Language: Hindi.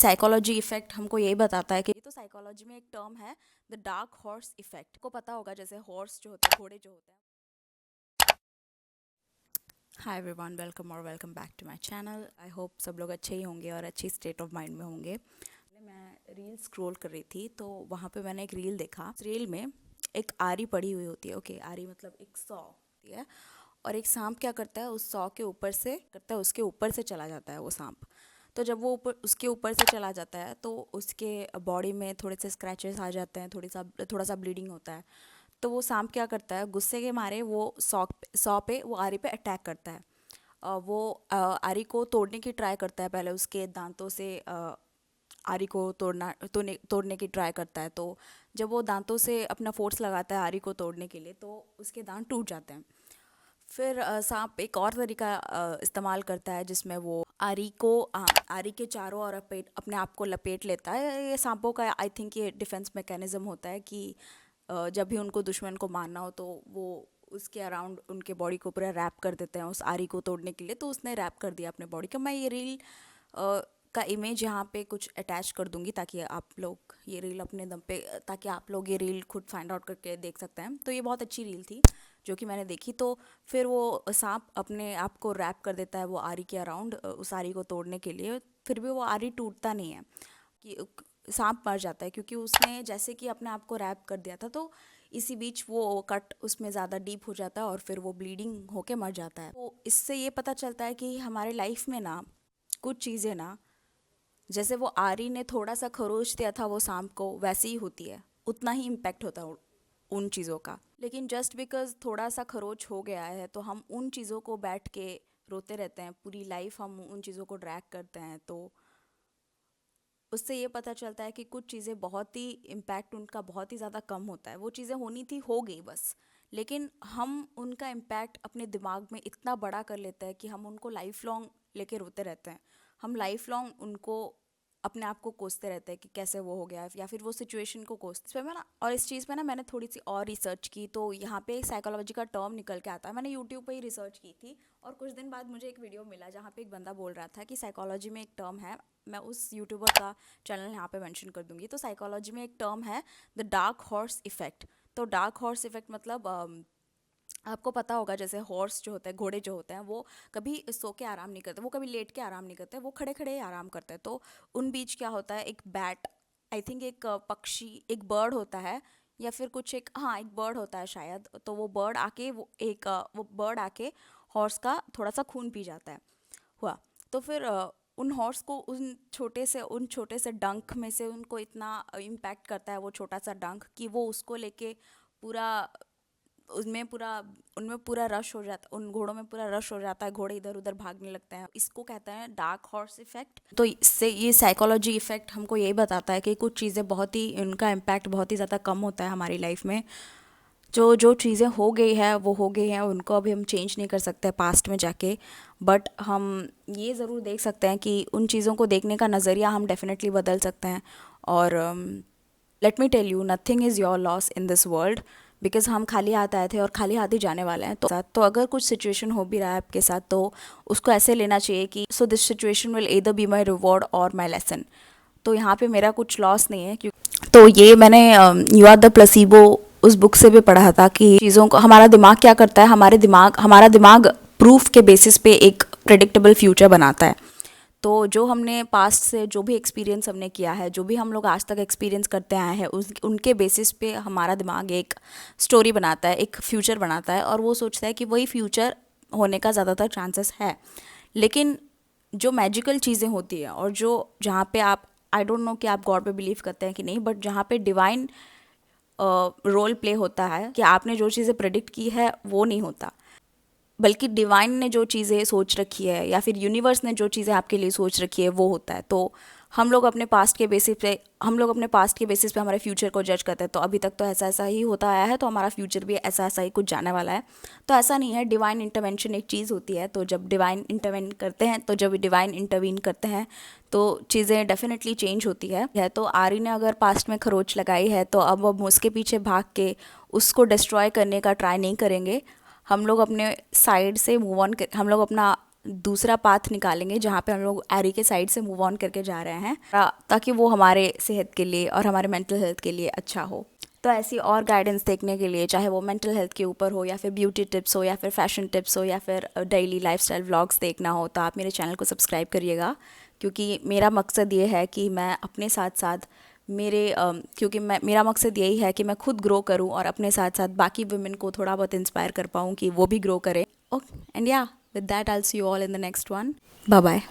साइकोलॉजी इफेक्ट हमको यही बताता है कि तो साइकोलॉजी में एक टर्म है द डार्क हॉर्स इफेक्ट को पता होगा, जैसे हॉर्स जो होते हैं, घोड़े जो होते हैं। हाय एवरीवन, वेलकम और welcome back to my channel. I hope सब लोग अच्छे ही होंगे और अच्छी स्टेट ऑफ माइंड में होंगे। मैं रील स्क्रॉल कर रही थी तो वहाँ पे मैंने एक रील देखा। रील में एक आरी पड़ी हुई होती है। ओके, आरी मतलब एक सौ होती है और एक सांप क्या करता है, उस सौ के ऊपर से करता है, उसके ऊपर से चला जाता है वो सांप। तो जब वो ऊपर उसके ऊपर से चला जाता है तो उसके बॉडी में थोड़े से स्क्रैचेस आ जाते हैं, थोड़ा सा ब्लीडिंग होता है। तो वो सांप क्या करता है, गुस्से के मारे वो सौ पे वो आरी पे अटैक करता है। आरी को तोड़ने की ट्राई करता है, पहले उसके दांतों से आरी को तोड़ने की ट्राई करता है। तो जब वो दांतों से अपना फोर्स लगाता है आरी को तोड़ने के लिए, तो उसके दांत टूट जाते हैं। फिर सांप एक और तरीका इस्तेमाल करता है जिसमें वो आरी के चारों ओर अपने आप को लपेट लेता है। ये सांपों का आई थिंक ये डिफेंस मैकेनिज्म होता है कि जब भी उनको दुश्मन को मारना हो तो वो उसके अराउंड उनके बॉडी को पूरा रैप कर देते हैं उस आरी को तोड़ने के लिए। तो उसने रैप कर दिया अपने बॉडी का। मैं ये रील का इमेज यहाँ पे कुछ अटैच कर दूंगी ताकि आप लोग ये रील अपने दम पे ताकि आप लोग ये रील खुद फाइंड आउट करके देख सकते हैं। तो ये बहुत अच्छी रील थी जो कि मैंने देखी। तो फिर वो सांप अपने आप को रैप कर देता है वो आरी के अराउंड उस आरी को तोड़ने के लिए। फिर भी वो आरी टूटता नहीं है कि सांप मर जाता है क्योंकि उसने जैसे कि अपने आप को रैप कर दिया था। तो इसी बीच वो कट उसमें ज़्यादा डीप हो जाता है और फिर वो ब्लीडिंग होके मर जाता है। तो इससे ये पता चलता है कि हमारे लाइफ में ना कुछ चीज़ें ना, जैसे वो आरी ने थोड़ा सा खरोच दिया था वो सांप को, वैसे ही होती है, उतना ही इम्पैक्ट होता है उन चीज़ों का। लेकिन जस्ट बिकॉज थोड़ा सा खरोच हो गया है तो हम उन चीज़ों को बैठ के रोते रहते हैं, पूरी लाइफ हम उन चीज़ों को ड्रैग करते हैं। तो उससे ये पता चलता है कि कुछ चीज़ें बहुत ही इम्पैक्ट उनका बहुत ही ज़्यादा कम होता है। वो चीज़ें होनी थी, हो गई बस। लेकिन हम उनका इम्पैक्ट अपने दिमाग में इतना बड़ा कर लेते हैं कि हम उनको लाइफ लॉन्ग लेके रोते रहते हैं। हम लाइफ लॉन्ग उनको अपने आप को कोसते रहते हैं कि कैसे वो हो गया, या फिर वो सिचुएशन को कोसते। इस पे मैं ना और इस चीज़ पे ना मैंने थोड़ी सी और रिसर्च की तो यहाँ पे साइकोलॉजी का टर्म निकल के आता है। मैंने यूट्यूब पे ही रिसर्च की थी और कुछ दिन बाद मुझे एक वीडियो मिला जहाँ पे एक बंदा बोल रहा था कि साइकोलॉजी में एक टर्म है। मैं उस यूट्यूबर का चैनल यहाँ पे मेंशन कर दूंगी। तो साइकोलॉजी में एक टर्म है द डार्क हॉर्स इफेक्ट। तो डार्क हॉर्स इफेक्ट मतलब आपको पता होगा, जैसे हॉर्स जो होते हैं, घोड़े जो होते हैं, वो कभी सो के आराम नहीं करते, वो कभी लेट के आराम नहीं करते, वो खड़े खड़े ही आराम करते हैं। तो उन बीच क्या होता है, एक बैट, आई थिंक एक पक्षी, एक बर्ड होता है, या फिर कुछ एक, हाँ एक बर्ड होता है शायद। तो वो बर्ड आके हॉर्स का थोड़ा सा खून पी जाता है। हुआ। तो फिर उन हॉर्स को उन छोटे से डंक में से उनको इतना इम्पैक्ट करता है वो छोटा सा डंक कि वो उसको लेके पूरा उसमें पूरा उनमें पूरा रश हो जाता, उन घोड़ों में पूरा रश हो जाता है, घोड़े इधर उधर भागने लगते हैं। इसको कहते हैं डार्क हॉर्स इफेक्ट। तो इससे ये साइकोलॉजी इफेक्ट हमको यही बताता है कि कुछ चीज़ें बहुत ही उनका इम्पैक्ट बहुत ही ज़्यादा कम होता है हमारी लाइफ में। जो जो चीज़ें हो गई है वो हो गई हैं, उनको अभी हम चेंज नहीं कर सकते पास्ट में जाके। बट हम ये ज़रूर देख सकते हैं कि उन चीज़ों को देखने का नज़रिया हम डेफिनेटली बदल सकते हैं। और let me tell you, nothing is your loss in this world, because हम खाली हाथ आए थे और खाली हाथ ही जाने वाले हैं। तो अगर कुछ सिचुएशन हो भी रहा है आपके साथ तो उसको ऐसे लेना चाहिए कि so this situation will either be my reward और माई लेसन। तो यहाँ पे मेरा कुछ लॉस नहीं है क्योंकि तो ये मैंने यू आर द प्लेसिबो उस बुक से भी पढ़ा था कि चीज़ों को हमारा दिमाग क्या करता है, हमारा दिमाग प्रूफ के बेसिस पे एक प्रेडिक्टेबल फ्यूचर बनाता है। तो जो हमने पास्ट से जो भी एक्सपीरियंस हमने किया है, जो भी हम लोग आज तक एक्सपीरियंस करते आए हैं, उनके बेसिस पे हमारा दिमाग एक स्टोरी बनाता है, एक फ्यूचर बनाता है और वो सोचता है कि वही फ्यूचर होने का ज़्यादातर चांसेस है। लेकिन जो मैजिकल चीज़ें होती हैं और जो जहाँ पे आप, आई डोंट नो कि आप गॉड पे बिलीव करते हैं कि नहीं, बट जहाँ पे डिवाइन रोल प्ले होता है कि आपने जो चीज़ें प्रेडिक्ट की है वो नहीं होता, बल्कि डिवाइन ने जो चीज़ें सोच रखी है या फिर यूनिवर्स ने जो चीज़ें आपके लिए सोच रखी है वो होता है। तो हम लोग अपने पास्ट के बेसिस पे हमारे फ्यूचर को जज करते हैं। तो अभी तक तो ऐसा ऐसा ही होता आया है तो हमारा फ्यूचर भी ऐसा ऐसा ही कुछ जाने वाला है। तो ऐसा नहीं है, डिवाइन इंटरवेंशन एक चीज़ होती है। तो जब डिवाइन इंटरवीन करते हैं तो चीज़ें डेफिनेटली चेंज होती है। तो आरी ने अगर पास्ट में खरोच लगाई है तो अब हम उसके पीछे भाग के उसको डिस्ट्रॉय करने का ट्राई नहीं करेंगे। हम लोग अपने साइड से मूव ऑन कर, हम लोग अपना दूसरा पाथ निकालेंगे जहाँ पे हम लोग एरी के साइड से मूव ऑन करके जा रहे हैं, ताकि वो हमारे सेहत के लिए और हमारे मेंटल हेल्थ के लिए अच्छा हो। तो ऐसी और गाइडेंस देखने के लिए, चाहे वो मेंटल हेल्थ के ऊपर हो या फिर ब्यूटी टिप्स हो या फिर फैशन टिप्स हो या फिर डेली लाइफस्टाइल व्लॉग्स देखना हो, तो आप मेरे चैनल को सब्सक्राइब करिएगा। क्योंकि मेरा मकसद ये है कि मैं अपने साथ साथ मेरा मकसद यही है कि मैं खुद ग्रो करूं और अपने साथ साथ बाकी वुमेन को थोड़ा बहुत इंस्पायर कर पाऊं कि वो भी ग्रो करें। And yeah, with that I will see you all in the next one. Bye bye.